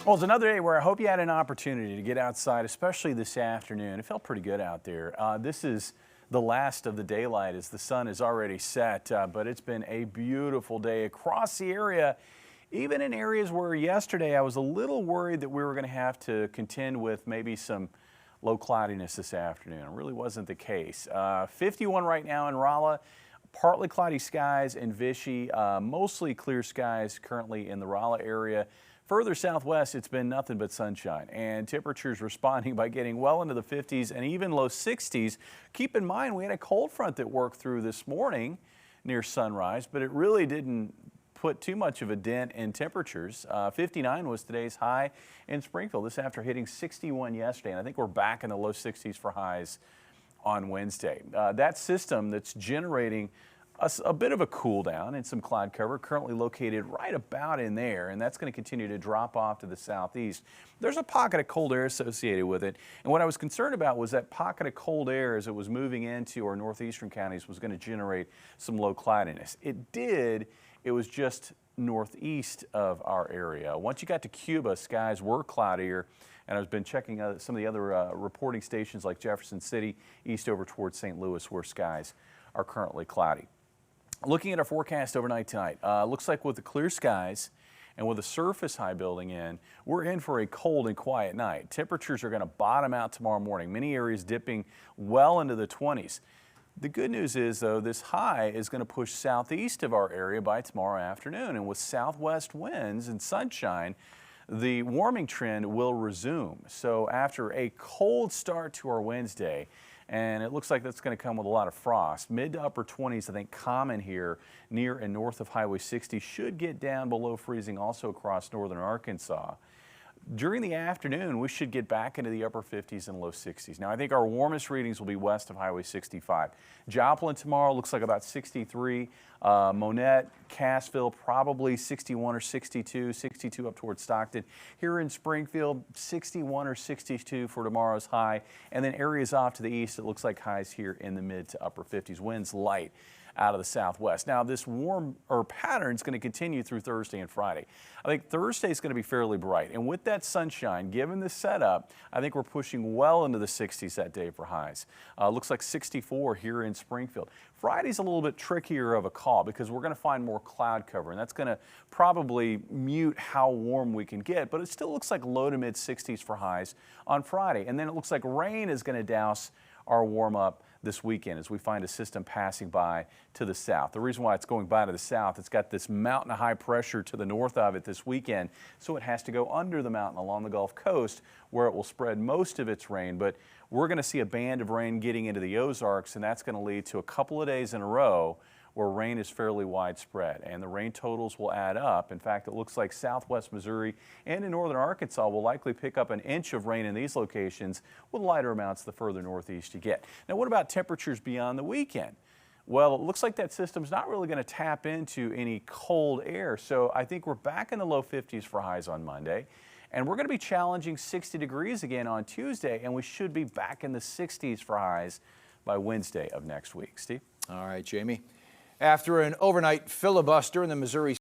Well, it's another day where I hope you had an opportunity to get outside, especially this afternoon. It felt pretty good out there. This is the last of the daylight as the sun is already set, but it's been a beautiful day across the area, even in areas where yesterday I was a little worried that we were going to have to contend with maybe some low cloudiness this afternoon. It really wasn't the case. 51 right now in Rolla. Partly cloudy skies in Vichy, mostly clear skies currently in the Rolla area. Further southwest, it's been nothing but sunshine, and temperatures responding by getting well into the 50s and even low 60s. Keep in mind, we had a cold front that worked through this morning near sunrise, but it really didn't put too much of a dent in temperatures. 59 was today's high in Springfield. This after hitting 61 yesterday, and I think we're back in the low 60s for highs on Wednesday. That system that's generating a bit of a cool down and some cloud cover currently located right about in there, and that's going to continue to drop off to the southeast. There's a pocket of cold air associated with it, and what I was concerned about was that pocket of cold air as it was moving into our northeastern counties was going to generate some low cloudiness. It did. It was just northeast of our area. Once you got to Cuba, skies were cloudier, and I've been checking some of the other reporting stations like Jefferson City, east over towards St. Louis, where skies are currently cloudy. Looking at our forecast overnight tonight, looks like with the clear skies and with a surface high building in, we're in for a cold and quiet night. Temperatures are going to bottom out tomorrow morning, many areas dipping well into the 20s. The good news is, though, this high is going to push southeast of our area by tomorrow afternoon, and with southwest winds and sunshine, the warming trend will resume. So after a cold start to our Wednesday, and it looks like that's going to come with a lot of frost. Mid to upper 20s, I think, common here near and north of Highway 60. Should get down below freezing also across northern Arkansas. During the afternoon, we should get back into the upper 50s and low 60s. Now, I think our warmest readings will be west of Highway 65. Joplin tomorrow looks like about 63. Monette, Cassville, probably 61 or 62, 62 up towards Stockton. Here in Springfield, 61 or 62 for tomorrow's high. And then areas off to the east, it looks like highs here in the mid to upper 50s. Winds light out of the southwest. Now, this warmer pattern is going to continue through Thursday and Friday. I think Thursday is going to be fairly bright, and with that sunshine, given the setup, I think we're pushing well into the 60s that day for highs. Looks like 64 here in Springfield. Friday's a little bit trickier of a call because we're going to find more cloud cover, and that's going to probably mute how warm we can get, but it still looks like low to mid 60s for highs on Friday. And then it looks like rain is going to douse our warm up this weekend as we find a system passing by to the south. The reason why it's going by to the south, it's got this mountain of high pressure to the north of it this weekend, so it has to go under the mountain along the Gulf Coast where it will spread most of its rain. But we're going to see a band of rain getting into the Ozarks, and that's going to lead to a couple of days in a row where rain is fairly widespread, and the rain totals will add up. In fact, it looks like southwest Missouri and in northern Arkansas will likely pick up an inch of rain in these locations, with lighter amounts the further northeast you get. Now, what about temperatures beyond the weekend? Well, it looks like that system's not really going to tap into any cold air, so I think we're back in the low 50s for highs on Monday. And we're going to be challenging 60 degrees again on Tuesday, and we should be back in the 60s for highs by Wednesday of next week. Steve? All right, Jamie. After an overnight filibuster in the Missouri